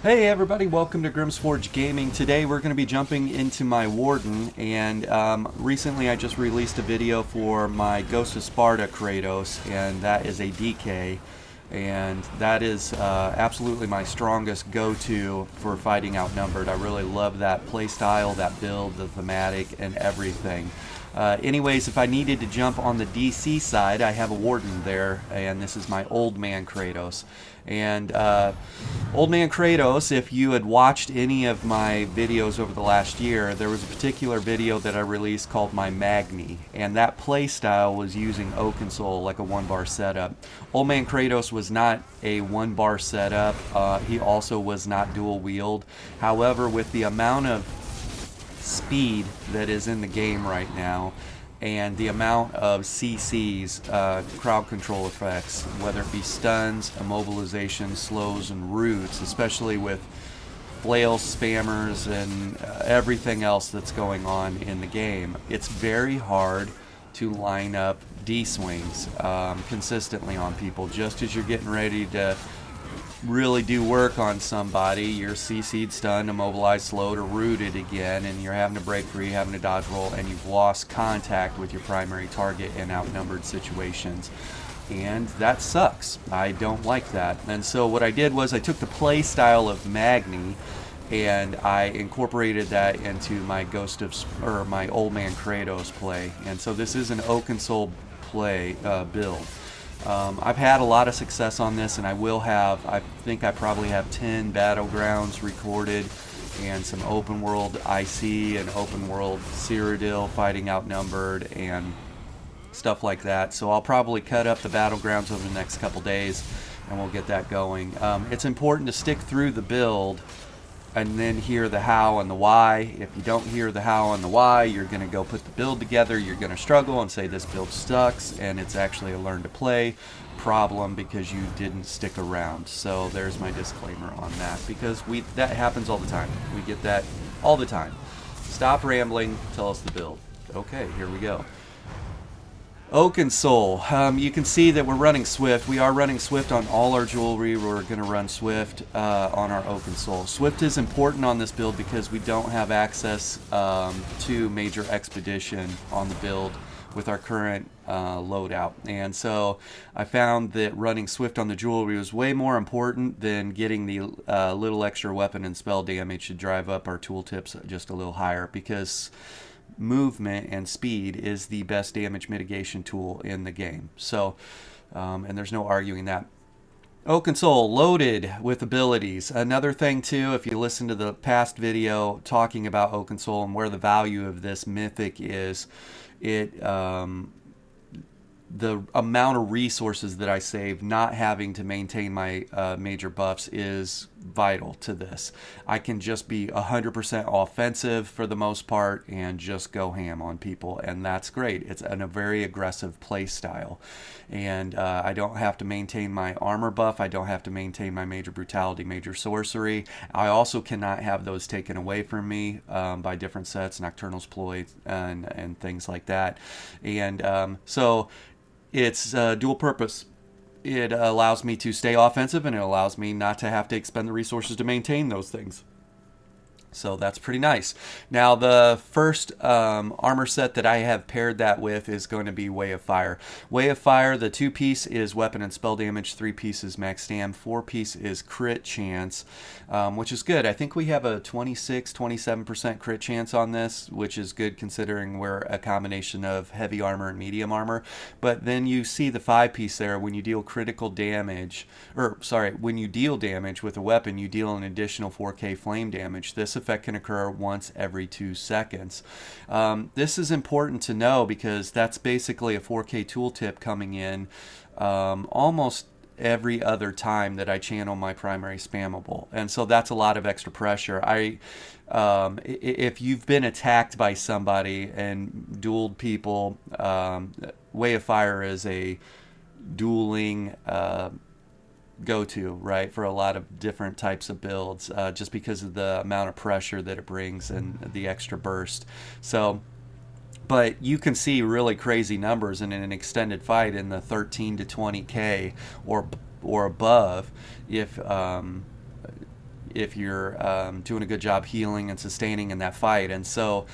Hey everybody, welcome to Grimsforge Gaming. Today we're going to be jumping into my Warden, and recently I just released a video for my Ghost of Sparta Kratos, and that is a DK, and that is absolutely my strongest go-to for fighting outnumbered. I really love that playstyle, that build, the thematic, and everything. Anyways, if I needed to jump on the DC side, I have a Warden there, and this is my Old Man Kratos. And Old Man Kratos, if you had watched any of my videos over the last year, there was a particular video that I released called my Magni, and that playstyle was using Oakensoul like a one-bar setup. Old Man Kratos was not a one-bar setup. He also was not dual-wield. However, with the amount of speed that is in the game right now and the amount of CCs, crowd control effects, whether it be stuns, immobilization, slows, and roots, especially with flails, spammers, and everything else that's going on in the game, it's very hard to line up D-swings consistently on people. Just as you're getting ready to really do work on somebody, you're CC'd, stunned, immobilized, slowed, or rooted again, and you're having to break free, having to dodge roll, and you've lost contact with your primary target in outnumbered situations. And that sucks. I don't like that. And so what I did was I took the play style of Magni and I incorporated that into my my Old Man Kratos play. And so this is an Oakensoul play build. I've had a lot of success on this, and I think I probably have 10 battlegrounds recorded and some open world IC and open world Cyrodiil fighting outnumbered and stuff like that. So I'll probably cut up the battlegrounds over the next couple days and we'll get that going. It's important to stick through the build and then hear the how and the why. If you don't hear the how and the why, you're going to go put the build together, you're going to struggle and say this build sucks, and it's actually a learn to play problem because you didn't stick around. So there's my disclaimer on that, because that happens all the time. We get that all the time. Stop rambling, tell us the build. Okay, here we go. Oakensoul. You can see that we're running Swift. We are running Swift on all our jewelry. We're going to run Swift on our Oakensoul. Swift is important on this build because we don't have access to Major Expedition on the build with our current loadout. And so I found that running Swift on the jewelry was way more important than getting the little extra weapon and spell damage to drive up our tooltips just a little higher, because movement and speed is the best damage mitigation tool in the game. So, and there's no arguing that. Oakensoul loaded with abilities. Another thing too, if you listen to the past video talking about Oakensoul and where the value of this mythic is, the amount of resources that I save not having to maintain my major buffs is vital to this. I can just be 100% offensive for the most part and just go ham on people, and that's great. It's a very aggressive play style, and I don't have to maintain my armor buff. I don't have to maintain my major brutality, major sorcery. I also cannot have those taken away from me by different sets, Nocturnal's Ploy and things like that. And so it's dual purpose. It allows me to stay offensive, and it allows me not to have to expend the resources to maintain those things. So that's pretty nice. Now the first armor set that I have paired that with is going to be Way of Fire. Way of Fire, the 2-piece is weapon and spell damage, 3-piece is max stam, 4-piece is crit chance, which is good. I think we have a 26-27% crit chance on this, which is good considering we're a combination of heavy armor and medium armor. But then you see the 5-piece there. When you deal critical damage, when you deal damage with a weapon, you deal an additional 4k flame damage. This effect can occur once every 2 seconds. This is important to know because that's basically a 4K tooltip coming in almost every other time that I channel my primary spammable, and so that's a lot of extra pressure. If you've been attacked by somebody and dueled people, Way of Fire is a dueling go-to, right, for a lot of different types of builds, just because of the amount of pressure that it brings and the extra burst. So, but you can see really crazy numbers in an extended fight in the 13 to 20k or above if if you're doing a good job healing and sustaining in that fight. And so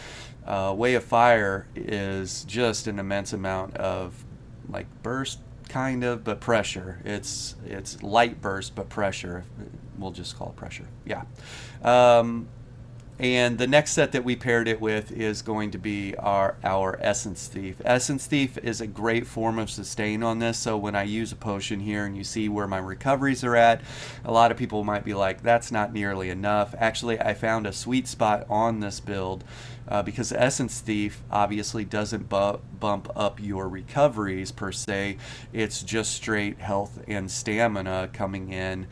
Way of Fire is just an immense amount of like burst, kind of, but pressure. It's light burst but pressure. We'll just call it pressure. Yeah. And the next set that we paired it with is going to be our Essence Thief. Essence Thief is a great form of sustain on this, so when I use a potion here and you see where my recoveries are at, a lot of people might be like, that's not nearly enough. Actually, I found a sweet spot on this build because Essence Thief obviously doesn't bump up your recoveries per se. It's just straight health and stamina coming in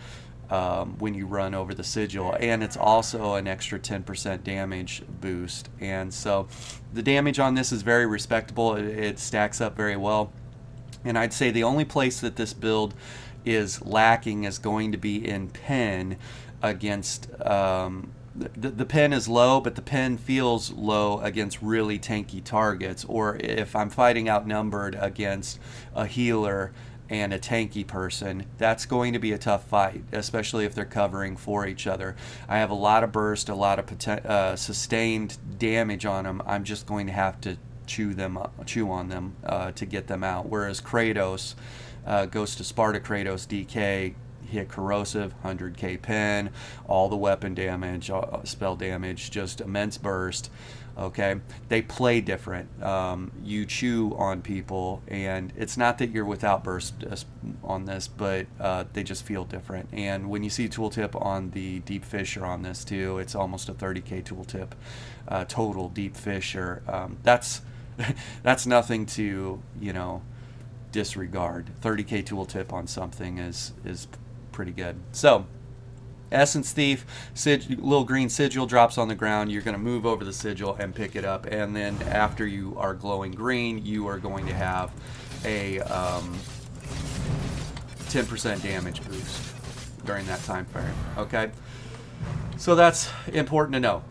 when you run over the sigil, and it's also an extra 10% damage boost. And so the damage on this is very respectable. It stacks up very well, and I'd say the only place that this build is lacking is going to be in pen against the pen is low, but the pen feels low against really tanky targets, or if I'm fighting outnumbered against a healer and a tanky person, that's going to be a tough fight, especially if they're covering for each other. I have a lot of burst, a lot of sustained damage on them. I'm just going to have to chew on them to get them out. Whereas Kratos, Ghost of Sparta Kratos DK, hit corrosive, 100k pen, all the weapon damage, spell damage, just immense burst. Okay, they play different. You chew on people, and it's not that you're without burst on this, but they just feel different. And when you see tooltip on the Deep Fisher on this too, it's almost a 30k tooltip total Deep Fisher. That's that's nothing to, you know, disregard. 30k tooltip on something is pretty good. So Essence Thief, little green sigil drops on the ground. You're going to move over the sigil and pick it up, and then after you are glowing green, you are going to have a 10% damage boost during that time frame. Okay, so that's important to know.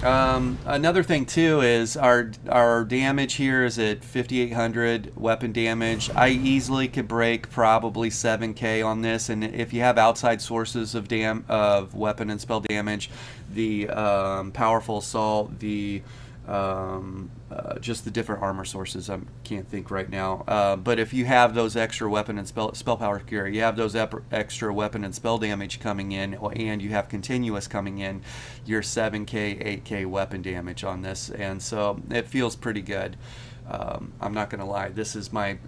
Another thing too is our damage here is at 5,800 weapon damage. I easily could break probably 7k on this, and if you have outside sources of weapon and spell damage, the powerful assault, the just the different armor sources, I can't think right now, but if you have those extra weapon and spell power gear, you have those extra weapon and spell damage coming in, and you have continuous coming in, you're 7k 8k weapon damage on this, and so it feels pretty good. I'm not gonna lie, this is my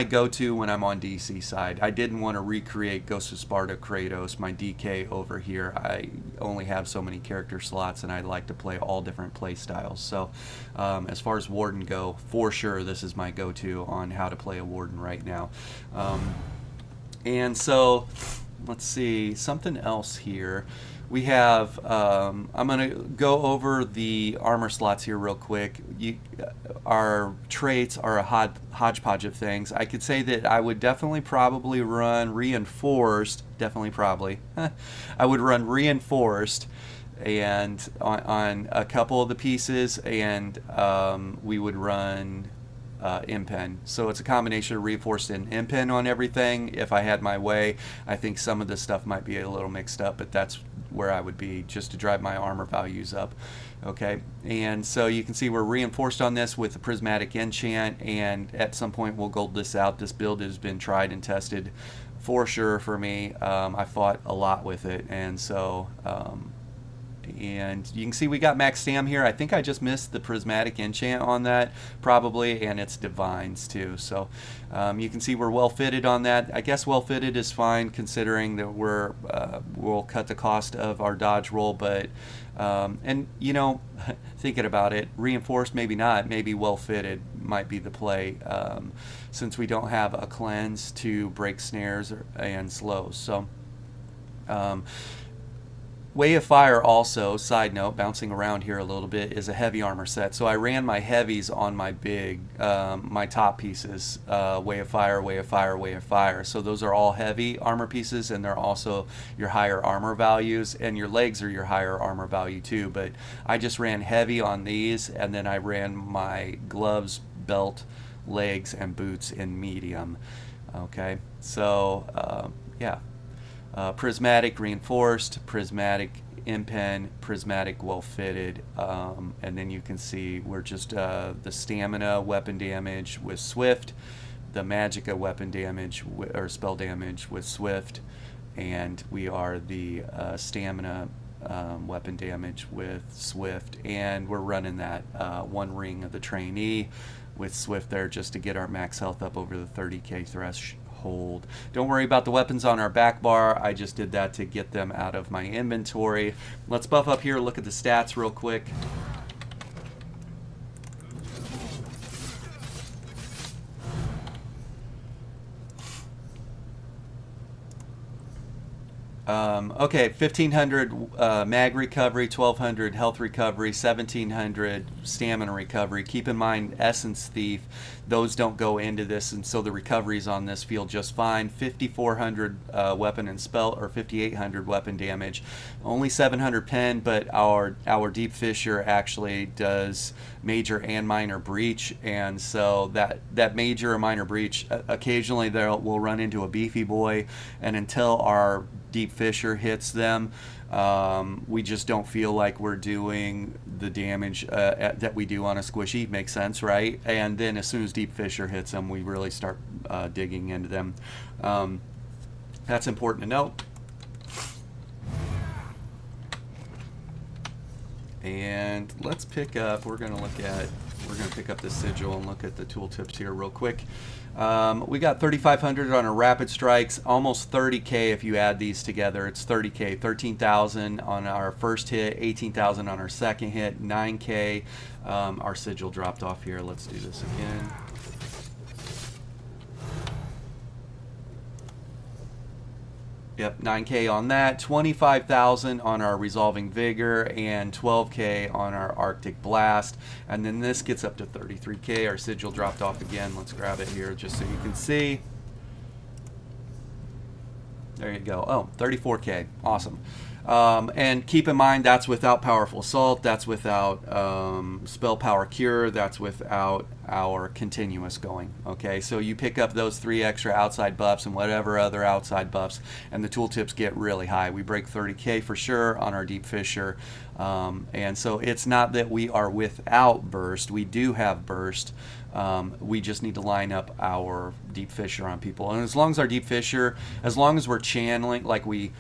go-to when I'm on DC side. I didn't want to recreate Ghost of Sparta Kratos, my DK over here. I only have so many character slots, and I like to play all different play styles. So as far as Warden go, for sure this is my go-to on how to play a Warden right now. And so let's see, something else here. We have, I'm going to go over the armor slots here real quick. Our traits are a hodgepodge of things. I could say that I would definitely probably run Reinforced, I would run Reinforced and on a couple of the pieces, and we would run Impen. So it's a combination of Reinforced and Impen on everything. If I had my way, I think some of this stuff might be a little mixed up, but that's where I would be, just to drive my armor values up. Okay, and so you can see we're Reinforced on this with the prismatic enchant, and at some point we'll gold this out. This build has been tried and tested for sure for me. I fought a lot with it, and so and you can see we got max stam here. I think I just missed the prismatic enchant on that probably, and it's divines too. So you can see we're well fitted on that. I guess well fitted is fine considering that we'll cut the cost of our dodge roll, but and you know, thinking about it, Reinforced maybe not, maybe well fitted might be the play, since we don't have a cleanse to break snares and slows. So Way of Fire also, side note, bouncing around here a little bit, is a heavy armor set. So I ran my heavies on my my top pieces, Way of Fire, Way of Fire, Way of Fire. So those are all heavy armor pieces, and they're also your higher armor values, and your legs are your higher armor value too. But I just ran heavy on these, and then I ran my gloves, belt, legs, and boots in medium. Okay, so yeah. prismatic reinforced, prismatic impen, prismatic well fitted, and then you can see we're just the stamina weapon damage with swift, the magicka weapon damage or spell damage with swift, and we are the stamina weapon damage with swift, and we're running that one ring of the trainee with swift there just to get our max health up over the 30k threshold. Don't worry about the weapons on our back bar. I just did that to get them out of my inventory. Let's buff up here, look at the stats real quick. Okay, 1500 mag recovery, 1200 health recovery, 1700 stamina recovery. Keep in mind, Essence Thief, those don't go into this, and so the recoveries on this feel just fine. 5400 weapon and spell, or 5800 weapon damage. Only 700 pen, but our Deep Fissure actually does major and minor breach, and so that major or minor breach, occasionally we'll run into a beefy boy, and until our Deep Fissure hits them, we just don't feel like we're doing the damage that we do on a squishy. Makes sense, right? And then as soon as Deep Fissure hits them, we really start digging into them. That's important to note. And let's pick up, we're going to pick up the sigil and look at the tooltips here real quick. We got 3,500 on our rapid strikes, almost 30k if you add these together. It's 30k, 13,000 on our first hit, 18,000 on our second hit, 9k. Our sigil dropped off here. Let's do this again. Yep, 9k on that, 25,000 on our Resolving Vigor, and 12k on our Arctic Blast. And then this gets up to 33k. Our sigil dropped off again. Let's grab it here just so you can see. There you go. Oh, 34k. Awesome. And keep in mind, that's without Powerful Assault, that's without Spell Power Cure, that's without our Continuous going. Okay, so you pick up those 3 extra outside buffs and whatever other outside buffs, and the tooltips get really high. We break 30k for sure on our Deep Fissure. And so it's not that we are without burst. We do have burst. We just need to line up our Deep Fissure on people. And as long as our Deep Fissure, as long as we're channeling, like we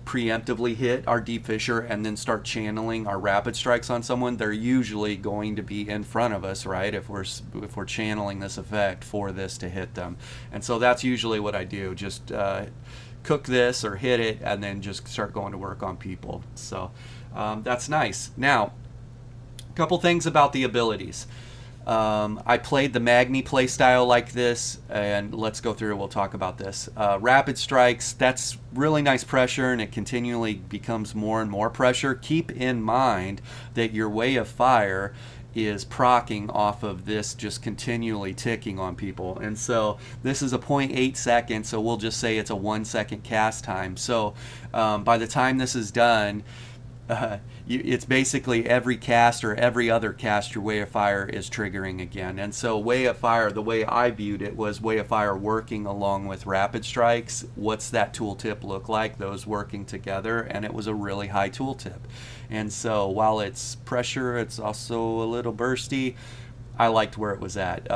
preemptively hit our Deep Fissure and then start channeling our rapid strikes on someone, they're usually going to be in front of us, right? If we're channeling this effect for this to hit them. And so that's usually what I do. Just cook this or hit it and then just start going to work on people. So that's nice. Now, a couple things about the abilities. I played the Magni playstyle like this, and let's go through it. We'll talk about this. Rapid strikes, that's really nice pressure, and it continually becomes more and more pressure. Keep in mind that your Way of Fire is proccing off of this just continually ticking on people, and so this is a 0.8 seconds, so we'll just say it's a 1 second cast time. So by the time this is done, it's basically every cast or every other cast your Way of Fire is triggering again. And so Way of Fire, the way I viewed it, was Way of Fire working along with Rapid Strikes. What's that tooltip look like? Those working together, and it was a really high tooltip. And so while it's pressure, it's also a little bursty. I liked where it was at.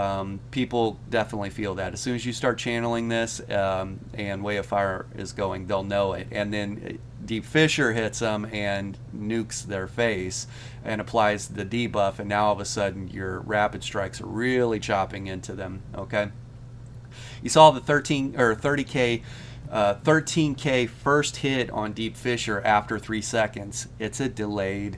People definitely feel that. As soon as you start channeling this and Way of Fire is going, they'll know it. And then Deep Fissure hits them and nukes their face and applies the debuff, and now all of a sudden your rapid strikes are really chopping into them. Okay, you saw the 13k first hit on Deep Fissure after 3 seconds. It's a delayed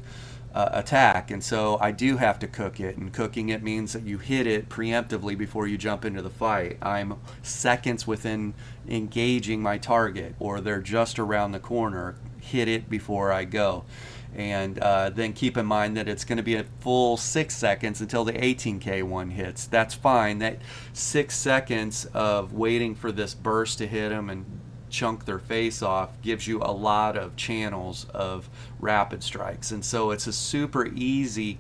attack, and so I do have to cook it, and cooking it means that you hit it preemptively before you jump into the fight. I'm seconds within engaging my target, or they're just around the corner. Hit it before I go. And then keep in mind that it's going to be a full 6 seconds until the 18k one hits. That's fine. That 6 seconds of waiting for this burst to hit them and chunk their face off gives you a lot of channels of rapid strikes, and so it's a super easy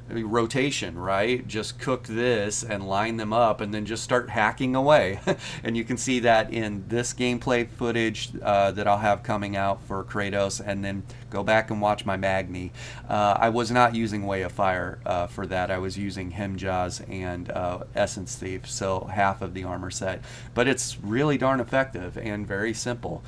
rotation, right? Just cook this and line them up and then just start hacking away. And you can see that in this gameplay footage that I'll have coming out for Kratos, and then go back and watch my Magni. I was not using Way of Fire for that. I was using Hemjaws and Essence Thief, so half of the armor set. But it's really darn effective and very simple.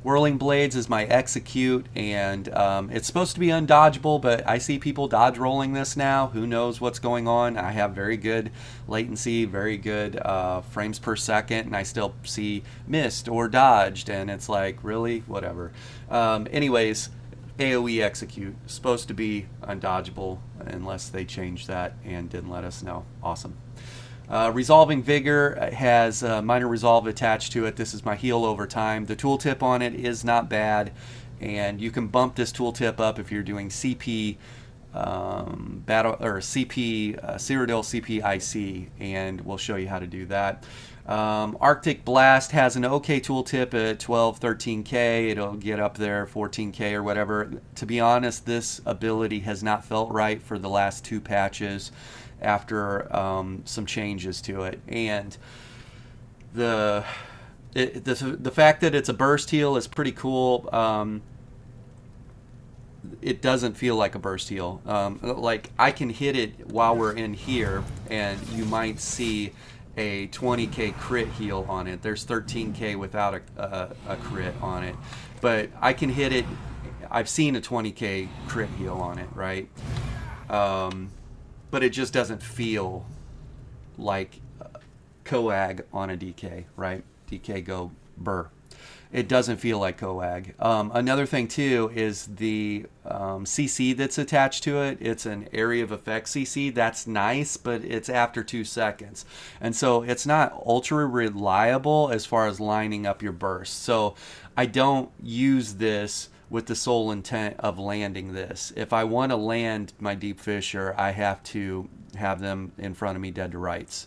Whirling Blades is my execute, and it's supposed to be undodgeable, but I see people dodge rolling this now. Who knows what's going on? I have very good latency, very good frames per second, and I still see missed or dodged, and it's like, really? Whatever. Anyways, AoE execute, supposed to be undodgeable unless they changed that and didn't let us know. Awesome. Resolving Vigor has minor resolve attached to it. This is my heal over time. The tooltip on it is not bad, and you can bump this tooltip up if you're doing CP battle or CP Cyrodiil CP IC, and we'll show you how to do that. Arctic Blast has an okay tooltip at 12, 13k. It'll get up there 14k or whatever. To be honest, this ability has not felt right for the last 2 patches after some changes to it, and the fact that it's a burst heal is pretty cool. It doesn't feel like a burst heal. Like, I can hit it while we're in here, and you might see a 20k crit heal on it. There's 13k without a crit on it, but I can hit it. I've seen a 20k crit heal on it, right? But it just doesn't feel like Coag on a DK, right? DK go burr. It doesn't feel like Coag. Another thing too is the CC that's attached to it. It's an area of effect CC. That's nice, but it's after 2 seconds. And so it's not ultra reliable as far as lining up your burst. So I don't use this with the sole intent of landing this. If I want to land my Deep Fisher, I have to have them in front of me dead to rights.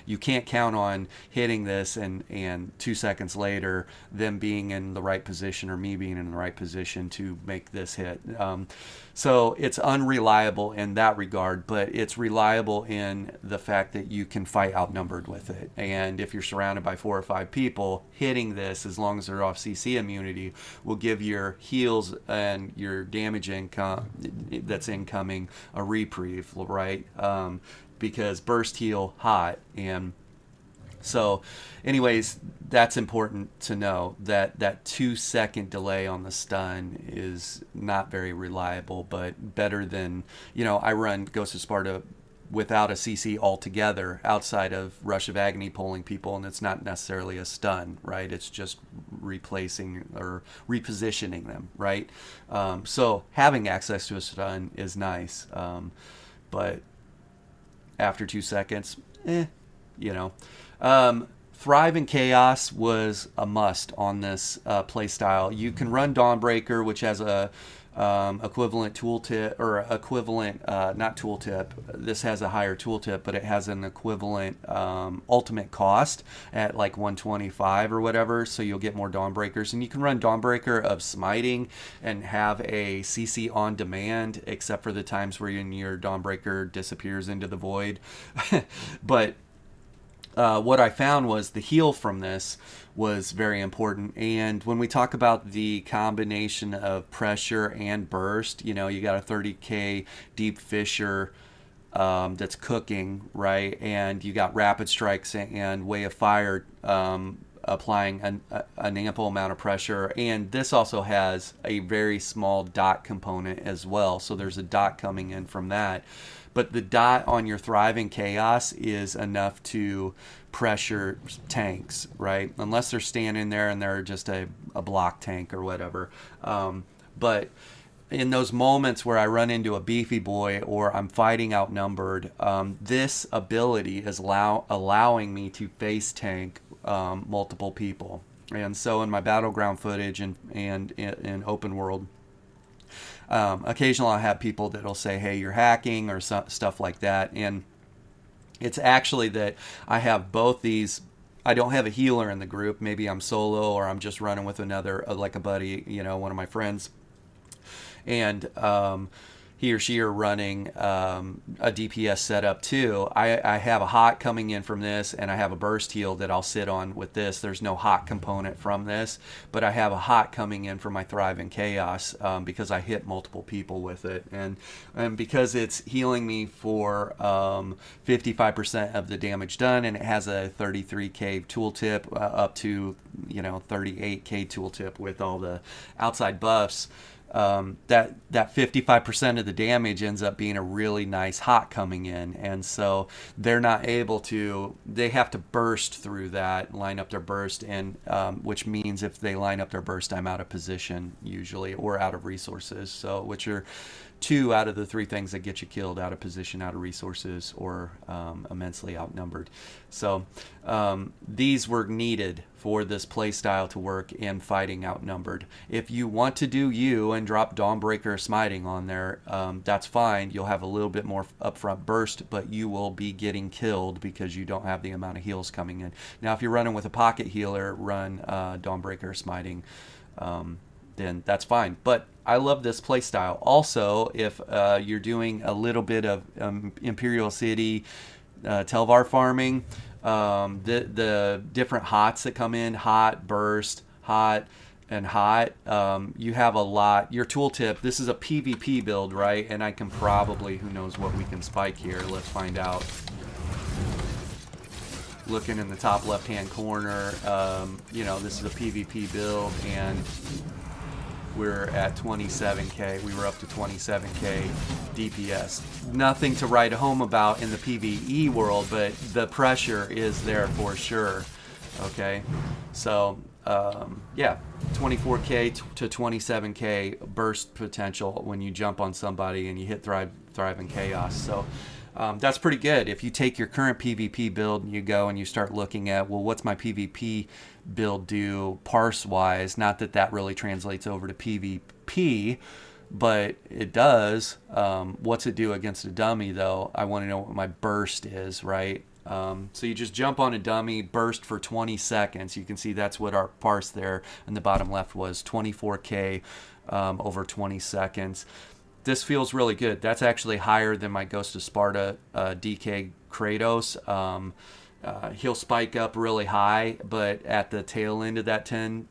You can't count on hitting this and 2 seconds later them being in the right position or me being in the right position to make this hit. So it's unreliable in that regard, but it's reliable in the fact that you can fight outnumbered with it. And if you're surrounded by 4 or 5 people, hitting this, as long as they're off CC immunity, will give your heals and your damage income that's incoming a reprieve, right? Because burst heal hot, and so anyways, that's important to know, that that 2 second delay on the stun is not very reliable, but better than, you know, I run Ghost of Sparta without a CC altogether outside of Rush of Agony pulling people, and it's not necessarily a stun, right? It's just replacing or repositioning them, right? So having access to a stun is nice, but after 2 seconds, you know. Thrive in Chaos was a must on this playstyle. You can run Dawnbreaker, which has a equivalent tooltip, or equivalent, not tooltip. This has a higher tooltip, but it has an equivalent ultimate cost at like 125 or whatever, so you'll get more Dawnbreakers. And you can run Dawnbreaker of Smiting and have a CC on demand, except for the times where your Dawnbreaker disappears into the void. But what I found was the heal from this was very important. And when we talk about the combination of pressure and burst, you know, you got a 30k Deep Fisher that's cooking, right? And you got Rapid Strikes and Way of Fire applying an ample amount of pressure. And this also has a very small dot component as well. So there's a dot coming in from that. But the dot on your Thriving Chaos is enough to pressure tanks, right? Unless they're standing there and they're just a block tank or whatever. But in those moments where I run into a beefy boy or I'm fighting outnumbered, this ability is allowing me to face tank multiple people. And so in my battleground footage and in open world, occasionally I'll have people that'll say, hey, you're hacking, or stuff like that. And it's actually that I have both these. I don't have a healer in the group. Maybe I'm solo, or I'm just running with another, like a buddy, you know, one of my friends. And he or she are running a DPS setup too. I have a hot coming in from this, and I have a burst heal that I'll sit on with this. There's no hot component from this, but I have a hot coming in for my Thrive in Chaos because I hit multiple people with it, and because it's healing me for 55% of the damage done, and it has a 33k tooltip up to 38k tooltip with all the outside buffs. That 55% of the damage ends up being a really nice hot coming in, and so they're not able to. They have to burst through that, line up their burst, and which means if they line up their burst, I'm out of position usually, or out of resources. So which are 2 out of the 3 things that get you killed: out of position, out of resources, or immensely outnumbered. So these were needed for this playstyle to work in fighting outnumbered. If you want to do you and drop Dawnbreaker Smiting on there, that's fine. You'll have a little bit more upfront burst, but you will be getting killed because you don't have the amount of heals coming in. Now, if you're running with a pocket healer, run Dawnbreaker Smiting. Then that's fine. But I love this playstyle. Also, if you're doing a little bit of Imperial City Telvar farming, the different hots that come in, hot, burst, hot, and hot, you have a lot. Your tooltip, this is a PvP build, right? And I can probably, who knows what we can spike here. Let's find out. Looking in the top left-hand corner, this is a PvP build, and we're at 27k. We were up to 27k DPS. Nothing to write home about in the PvE world, but the pressure is there for sure. Okay, so yeah, 24k to 27k burst potential when you jump on somebody and you hit Thrive in Chaos. So that's pretty good. If you take your current PvP build and you go and you start looking at, well, what's my PvP build do parse-wise? Not that that really translates over to PvP, but it does. What's it do against a dummy, though? I want to know what my burst is, right? So you just jump on a dummy, burst for 20 seconds. You can see that's what our parse there in the bottom left was, 24k over 20 seconds. This feels really good. That's actually higher than my Ghost of Sparta DK Kratos. He'll spike up really high, but at the tail end of that 10,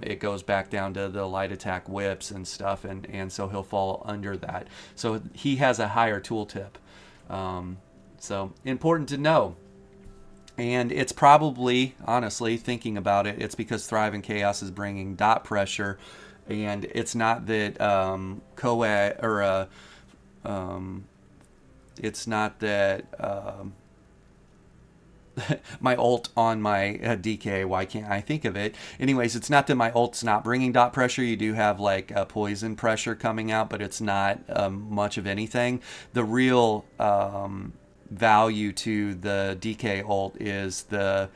it goes back down to the light attack whips and stuff, and so he'll fall under that. So he has a higher tooltip. So important to know. And it's probably, honestly, thinking about it, it's because Thrive in Chaos is bringing dot pressure. And it's not that it's not that my ult on my DK. Why can't I think of it? Anyways, it's not that my ult's not bringing dot pressure. You do have like a poison pressure coming out, but it's not much of anything. The real value to the DK ult is the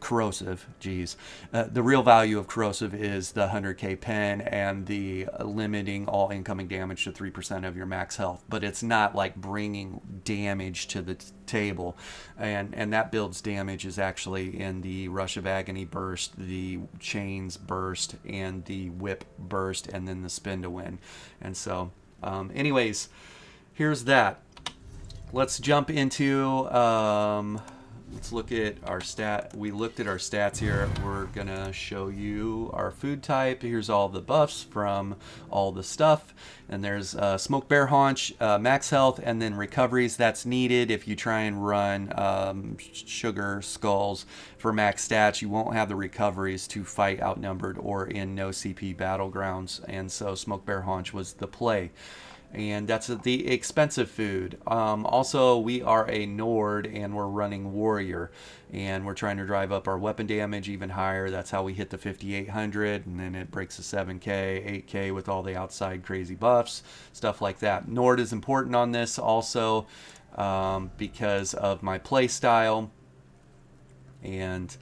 corrosive, the real value of corrosive is the 100k pen and the limiting all incoming damage to 3% of your max health, but it's not like bringing damage to the table, and that build's damage is actually in the Rush of Agony burst, the chains burst, and the whip burst, and then the spin to win. And so anyways, here's that. Let's jump into let's look at our stat. We looked at our stats here. We're gonna show you our food type. Here's all the buffs from all the stuff. And there's Smoke Bear Haunch, max health, and then recoveries. That's needed if you try and run Sugar Skulls for max stats. You won't have the recoveries to fight outnumbered or in no CP battlegrounds. And so Smoke Bear Haunch was the play. And that's the expensive food. Also, we are a Nord and we're running Warrior, and we're trying to drive up our weapon damage even higher. That's how we hit the 5800, and then it breaks to 7k, 8k with all the outside crazy buffs, stuff like that. Nord is important on this also because of my play style, and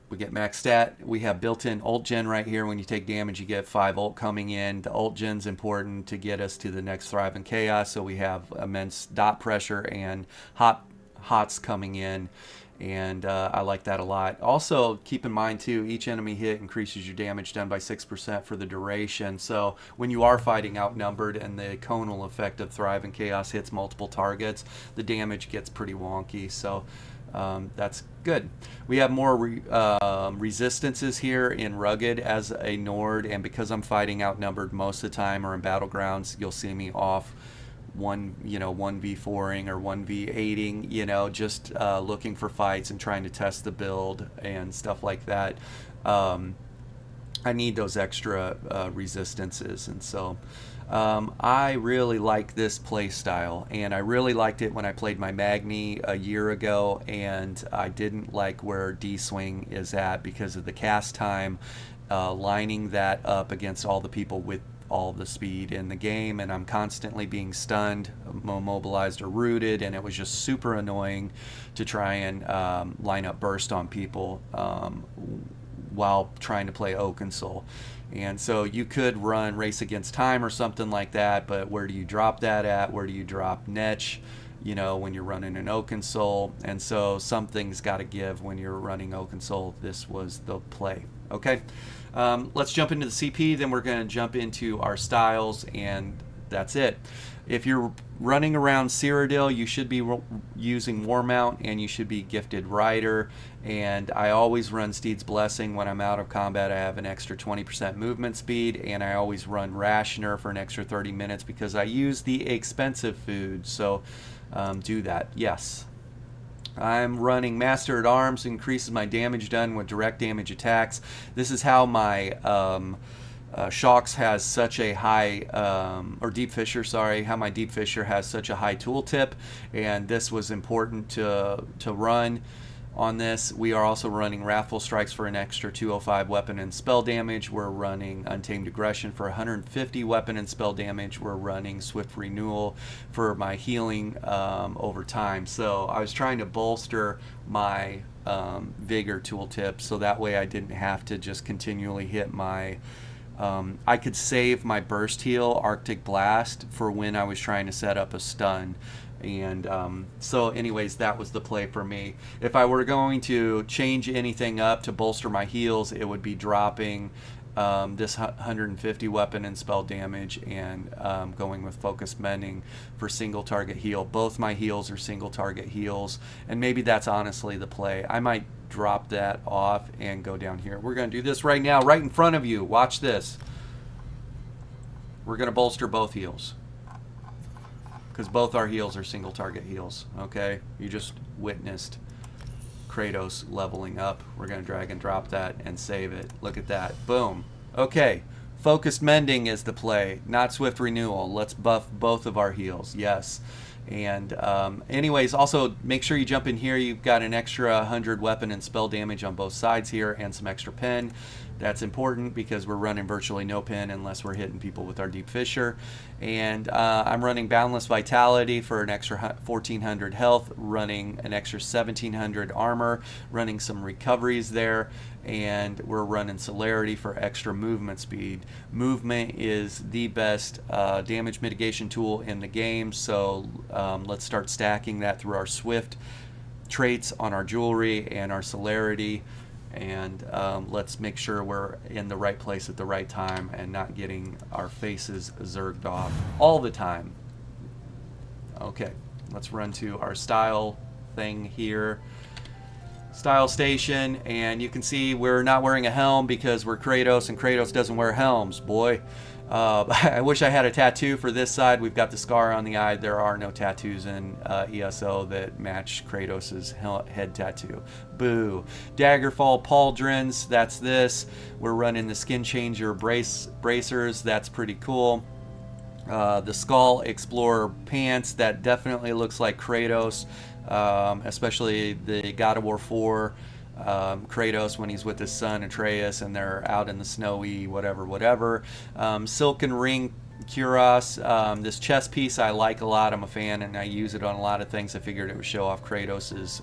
we get max stat. We have built-in ult gen right here. When you take damage, you get 5 ult coming in. The ult gen's important to get us to the next Thrive in Chaos, so we have immense dot pressure and hots coming in. and I like that a lot. Also, keep in mind too, each enemy hit increases your damage done by 6% for the duration. So when you are fighting outnumbered and the conal effect of Thrive and Chaos hits multiple targets, the damage gets pretty wonky. So that's good. We have more resistances here in Rugged as a Nord, and because I'm fighting outnumbered most of the time or in battlegrounds, you'll see me off 1v4ing or 1v8ing, just looking for fights and trying to test the build and stuff like that. I need those extra resistances, and so I really like this play style, and I really liked it when I played my Magni a year ago, and I didn't like where D-Swing is at because of the cast time, lining that up against all the people with all the speed in the game, and I'm constantly being stunned, immobilized, or rooted, and it was just super annoying to try and line up burst on people while trying to play Oakensoul. And so you could run Race Against Time or something like that, but where do you drop that at? Where do you drop Netch, when you're running an Oakensoul? And so something's got to give when you're running Oakensoul. This was the play. Okay, let's jump into the CP, then we're going to jump into our styles, and that's it. If you're running around Cyrodiil, you should be using War Mount, and you should be gifted Rider. And I always run Steed's Blessing when I'm out of combat. I have an extra 20% movement speed, and I always run Rationer for an extra 30 minutes because I use the expensive food. So do that. Yes. I'm running Master at Arms, increases my damage done with direct damage attacks. This is how my Shocks has such a high, or Deep Fissure, sorry, how my Deep Fissure has such a high tooltip, and this was important to run on this. We are also running Wrathful Strikes for an extra 205 weapon and spell damage. We're running Untamed Aggression for 150 weapon and spell damage. We're running Swift Renewal for my healing over time. So I was trying to bolster my Vigor tooltip so that way I didn't have to just continually hit my I could save my burst heal Arctic Blast for when I was trying to set up a stun. And so anyways, that was the play for me. If I were going to change anything up to bolster my heals, it would be dropping this 150 weapon and spell damage and going with Focused Mending for single target heal. Both my heals are single target heals, and maybe that's honestly the play. I might drop that off and go down here. We're going to do this right now, right in front of you. Watch this. We're going to bolster both heals, because both our heals are single target heals. Okay, you just witnessed Kratos leveling up. We're going to drag and drop that and save it. Look at that. Boom. Okay, Focused Mending is the play, not Swift Renewal. Let's buff both of our heals. Yes. And anyways, also make sure you jump in here. You've got an extra 100 weapon and spell damage on both sides here, and some extra pen. That's important because we're running virtually no pen unless we're hitting people with our Deep Fissure. And I'm running Boundless Vitality for an extra 1400 health, running an extra 1700 armor, running some recoveries there, and we're running Celerity for extra movement speed. Movement is the best damage mitigation tool in the game, so let's start stacking that through our Swift traits on our jewelry and our Celerity. And let's make sure we're in the right place at the right time and not getting our faces zerged off all the time. Okay, let's run to our style thing here. Style station, and you can see we're not wearing a helm because we're Kratos, and Kratos doesn't wear helms, boy. I wish I had a tattoo for this side. We've got the scar on the eye. There are no tattoos in ESO that match Kratos' head tattoo. Boo. Daggerfall pauldrons, that's this. We're running the Skin Changer bracers. That's pretty cool. The Skull Explorer pants, that definitely looks like Kratos, especially the God of War 4 Kratos when he's with his son Atreus and they're out in the snowy whatever. Silken Ring Kuros. This chest piece I like a lot. I'm a fan, and I use it on a lot of things. I figured it would show off Kratos'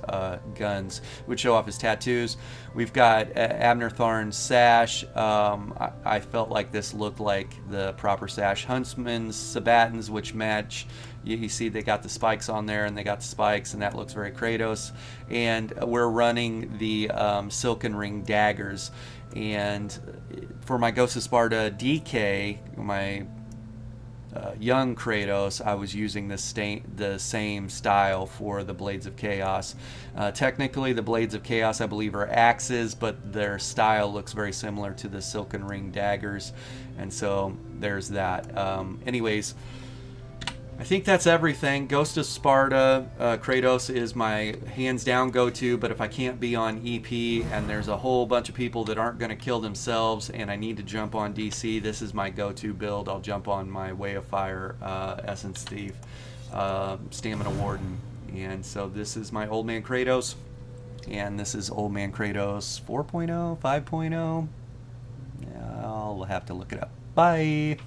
guns, it would show off his tattoos. We've got Abner Tharn's sash. I felt like this looked like the proper sash. Huntsman's sabatons, which match. You see they got the spikes on there, and they got the spikes, and that looks very Kratos. And we're running the Silken Ring daggers. And for my Ghost of Sparta DK, my young Kratos, I was using the same style for the Blades of Chaos. Technically, the Blades of Chaos, I believe, are axes, but their style looks very similar to the Silken Ring daggers, and so there's that. Anyways, I think that's everything. Ghost of Sparta, Kratos is my hands-down go-to, but if I can't be on EP and there's a whole bunch of people that aren't going to kill themselves and I need to jump on DC, this is my go-to build. I'll jump on my Way of Fire, Essence Thief, Stamina Warden. And so this is my Old Man Kratos, and this is Old Man Kratos 4.0, 5.0. I'll have to look it up. Bye!